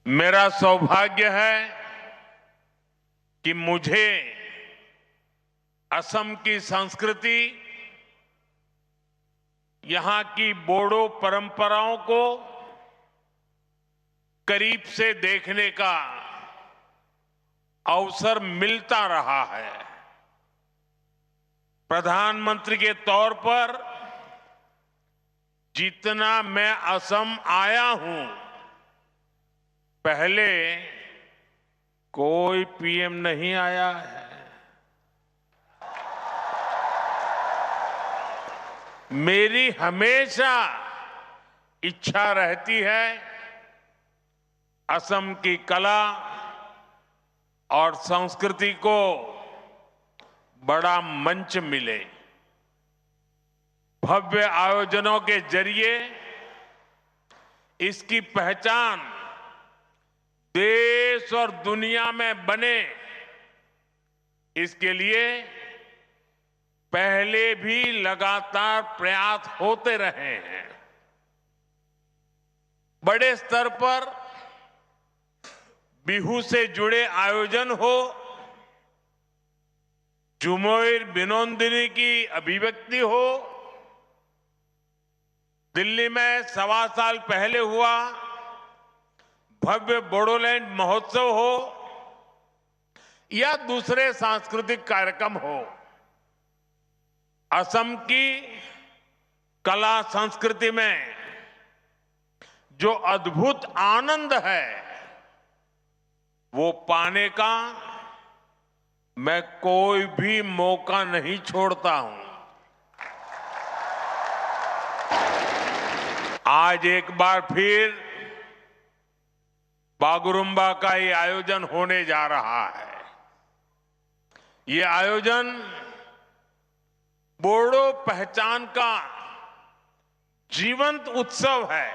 मेरा सौभाग्य है कि मुझे असम की संस्कृति, यहां की बोडो परंपराओं को करीब से देखने का अवसर मिलता रहा है। प्रधानमंत्री के तौर पर जितना मैं असम आया हूं, पहले कोई पीएम नहीं आया है। मेरी हमेशा इच्छा रहती है असम की कला और संस्कृति को बड़ा मंच मिले। भव्य आयोजनों के जरिए इसकी पहचान देश और दुनिया में बने, इसके लिए पहले भी लगातार प्रयास होते रहे हैं। बड़े स्तर पर बिहू से जुड़े आयोजन हो, झुमोर बिनोंदिनी की अभिव्यक्ति हो, दिल्ली में 1.25 साल पहले हुआ भव्य बोडोलैंड महोत्सव हो या दूसरे सांस्कृतिक कार्यक्रम हो, असम की कला संस्कृति में जो अद्भुत आनंद है, वो पाने का मैं कोई भी मौका नहीं छोड़ता हूं। आज एक बार फिर बागुरुम्बा का ये आयोजन होने जा रहा है। ये आयोजन बोडो पहचान का जीवंत उत्सव है।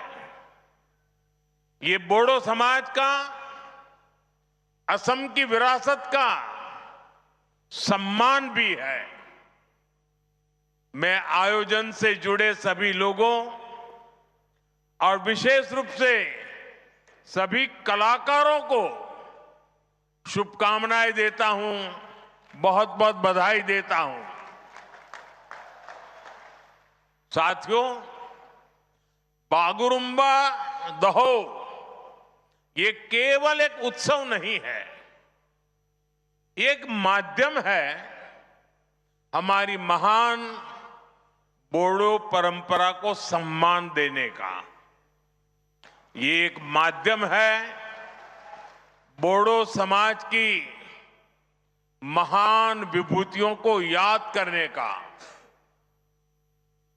ये बोडो समाज का, असम की विरासत का सम्मान भी है। मैं आयोजन से जुड़े सभी लोगों और विशेष रूप से सभी कलाकारों को शुभकामनाएं देता हूं, बहुत बहुत बधाई देता हूं। साथियों, बागुरुम्बा दहो ये केवल एक उत्सव नहीं है, एक माध्यम है हमारी महान बोडो परंपरा को सम्मान देने का। ये एक माध्यम है बोडो समाज की महान विभूतियों को याद करने का।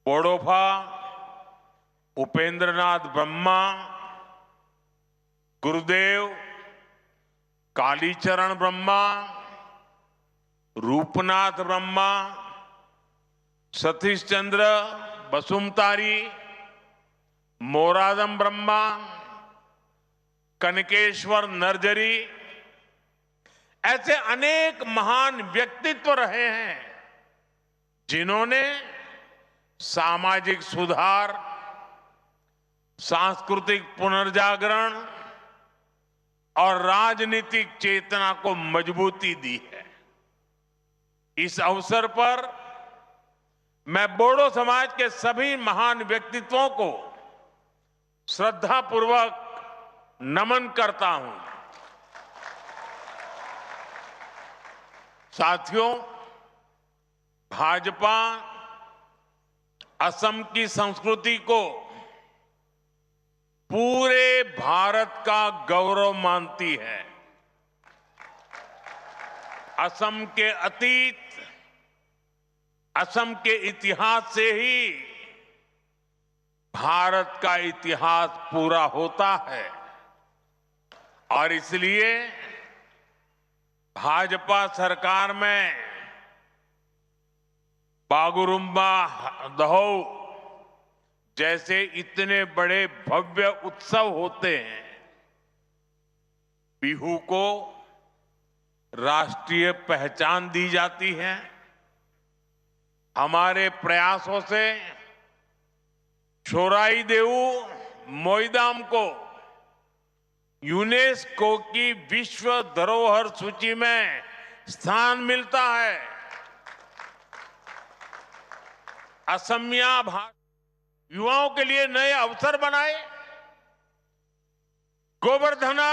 बोडोफा उपेंद्रनाथ ब्रह्मा, गुरुदेव कालीचरण ब्रह्मा, रूपनाथ ब्रह्मा, सतीश चंद्र बसुमतारी, मोरादम ब्रह्मा, कनकेश्वर नरजरी, ऐसे अनेक महान व्यक्तित्व रहे हैं जिन्होंने सामाजिक सुधार, सांस्कृतिक पुनर्जागरण और राजनीतिक चेतना को मजबूती दी है। इस अवसर पर मैं बोडो समाज के सभी महान व्यक्तित्वों को श्रद्धापूर्वक नमन करता हूं। साथियों, भाजपा असम की संस्कृति को पूरे भारत का गौरव मानती है। असम के अतीत, असम के इतिहास से ही भारत का इतिहास पूरा होता है और इसलिए भाजपा सरकार में बागुरुम्बा दहो जैसे इतने बड़े भव्य उत्सव होते हैं। बिहू को राष्ट्रीय पहचान दी जाती है। हमारे प्रयासों से छोराई देऊ मोईदाम को यूनेस्को की विश्व धरोहर सूची में स्थान मिलता है। असमिया युवाओं के लिए नए अवसर बनाए। गोवर्धना,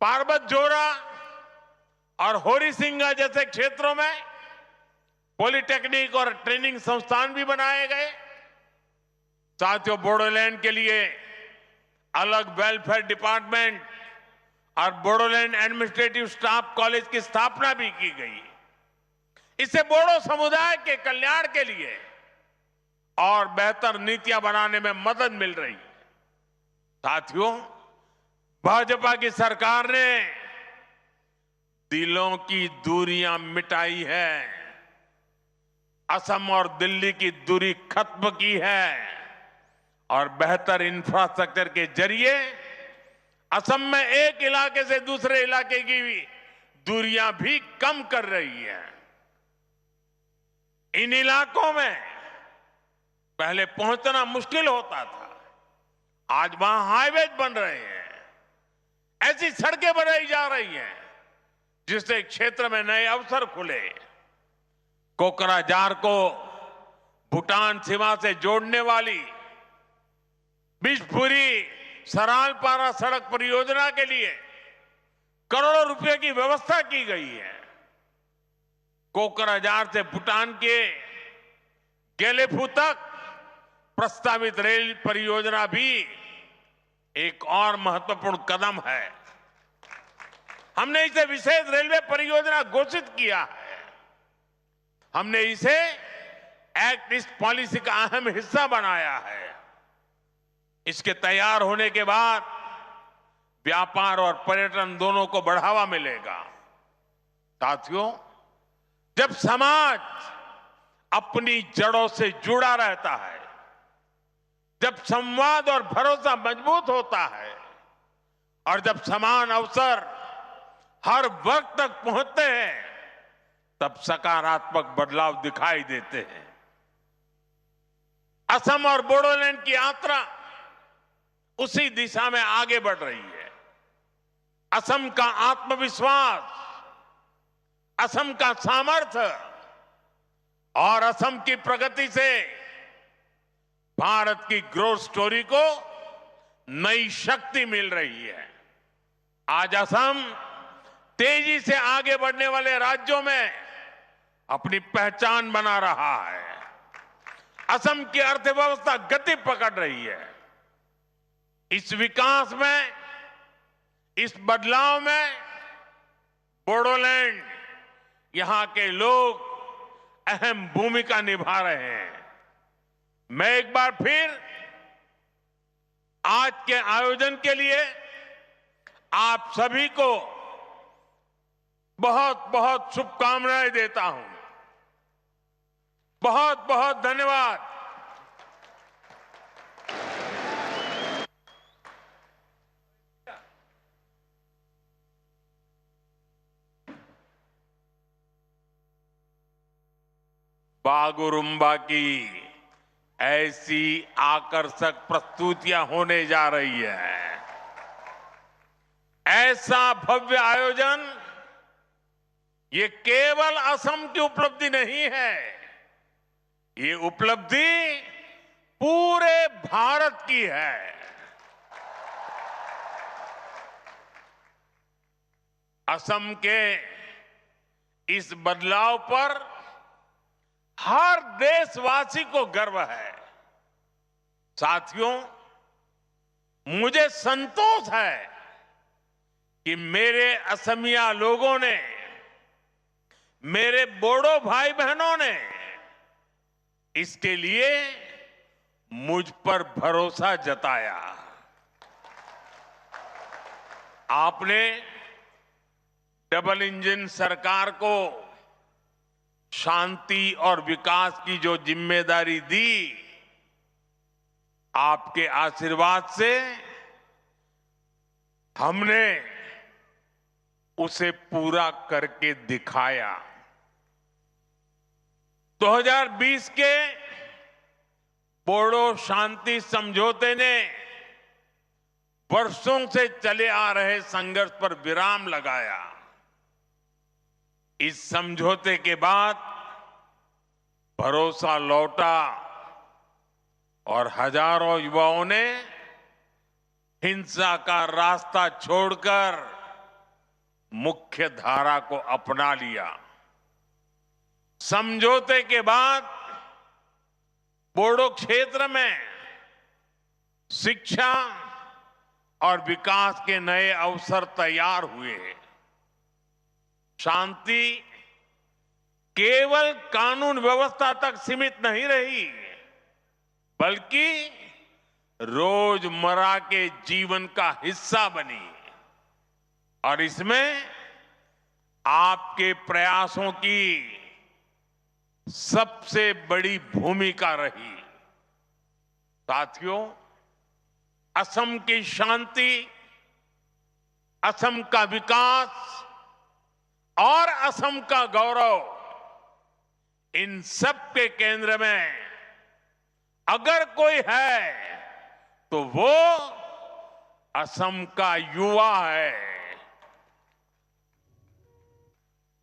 पार्वत जोरा और होरीसिंगा जैसे क्षेत्रों में पॉलिटेक्निक और ट्रेनिंग संस्थान भी बनाए गए। साथियों, बोडोलैंड के लिए अलग वेलफेयर डिपार्टमेंट और बोडोलैंड एडमिनिस्ट्रेटिव स्टाफ कॉलेज की स्थापना भी की गई। इससे बोडो समुदाय के कल्याण के लिए और बेहतर नीतियां बनाने में मदद मिल रही है। साथियों, भाजपा की सरकार ने दिलों की दूरियां मिटाई है, असम और दिल्ली की दूरी खत्म की है और बेहतर इंफ्रास्ट्रक्चर के जरिए असम में एक इलाके से दूसरे इलाके की दूरियां भी कम कर रही है। इन इलाकों में पहले पहुंचना मुश्किल होता था, आज वहां हाईवे बन रहे हैं, ऐसी सड़कें बनाई जा रही हैं जिससे क्षेत्र में नए अवसर खुले। कोकराझार को भूटान सीमा से जोड़ने वाली बिशपुरी सरालपारा सड़क परियोजना के लिए करोड़ों रुपए की व्यवस्था की गई है। कोकराझार से भूटान के गेलेफू तक प्रस्तावित रेल परियोजना भी एक और महत्वपूर्ण कदम है। हमने इसे विशेष रेलवे परियोजना घोषित किया है। हमने इसे एक्ट ईस्ट पॉलिसी का अहम हिस्सा बनाया है। इसके तैयार होने के बाद व्यापार और पर्यटन दोनों को बढ़ावा मिलेगा। साथियों, जब समाज अपनी जड़ों से जुड़ा रहता है, जब संवाद और भरोसा मजबूत होता है और जब समान अवसर हर वर्ग तक पहुंचते हैं, तब सकारात्मक बदलाव दिखाई देते हैं। असम और बोडोलैंड की यात्रा उसी दिशा में आगे बढ़ रही है। असम का आत्मविश्वास, असम का सामर्थ्य और असम की प्रगति से भारत की ग्रोथ स्टोरी को नई शक्ति मिल रही है। आज असम तेजी से आगे बढ़ने वाले राज्यों में अपनी पहचान बना रहा है। असम की अर्थव्यवस्था गति पकड़ रही है। इस विकास में, इस बदलाव में बोडोलैंड, यहां के लोग अहम भूमिका निभा रहे हैं। मैं एक बार फिर आज के आयोजन के लिए आप सभी को बहुत बहुत शुभकामनाएं देता हूं। बहुत बहुत धन्यवाद। बागुरुम्बा की ऐसी आकर्षक प्रस्तुतियां होने जा रही है। ऐसा भव्य आयोजन ये केवल असम की उपलब्धि नहीं है, ये उपलब्धि पूरे भारत की है। असम के इस बदलाव पर हर देशवासी को गर्व है। साथियों, मुझे संतोष है कि मेरे असमिया लोगों ने, मेरे बोडो भाई बहनों ने इसके लिए मुझ पर भरोसा जताया। आपने डबल इंजन सरकार को शांति और विकास की जो जिम्मेदारी दी, आपके आशीर्वाद से हमने उसे पूरा करके दिखाया। 2020 के बोडो शांति समझौते ने वर्षों से चले आ रहे संघर्ष पर विराम लगाया। इस समझौते के बाद भरोसा लौटा और हजारों युवाओं ने हिंसा का रास्ता छोड़कर मुख्य धारा को अपना लिया। समझौते के बाद बोडो क्षेत्र में शिक्षा और विकास के नए अवसर तैयार हुए। शांति केवल कानून व्यवस्था तक सीमित नहीं रही, बल्कि रोजमर्रा के जीवन का हिस्सा बनी। और इसमें आपके प्रयासों की सबसे बड़ी भूमिका रही। साथियों, असम की शांति, असम का विकास और असम का गौरव, इन सब के केंद्र में अगर कोई है तो वो असम का युवा है।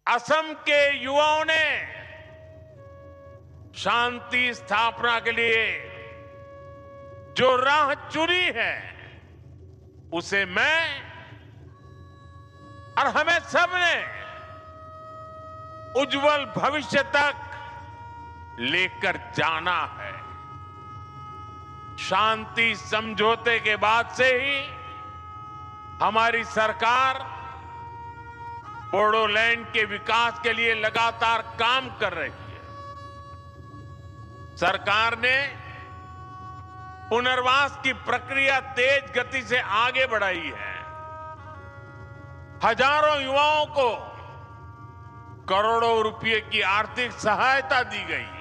असम के युवाओं ने शांति स्थापना के लिए जो राह चुनी है, उसे मैं और हमें सबने उज्जवल भविष्य तक लेकर जाना है। शांति समझौते के बाद से ही हमारी सरकार बोडोलैंड के विकास के लिए लगातार काम कर रही है। सरकार ने पुनर्वास की प्रक्रिया तेज गति से आगे बढ़ाई है। हजारों युवाओं को करोड़ों रुपए की आर्थिक सहायता दी गई।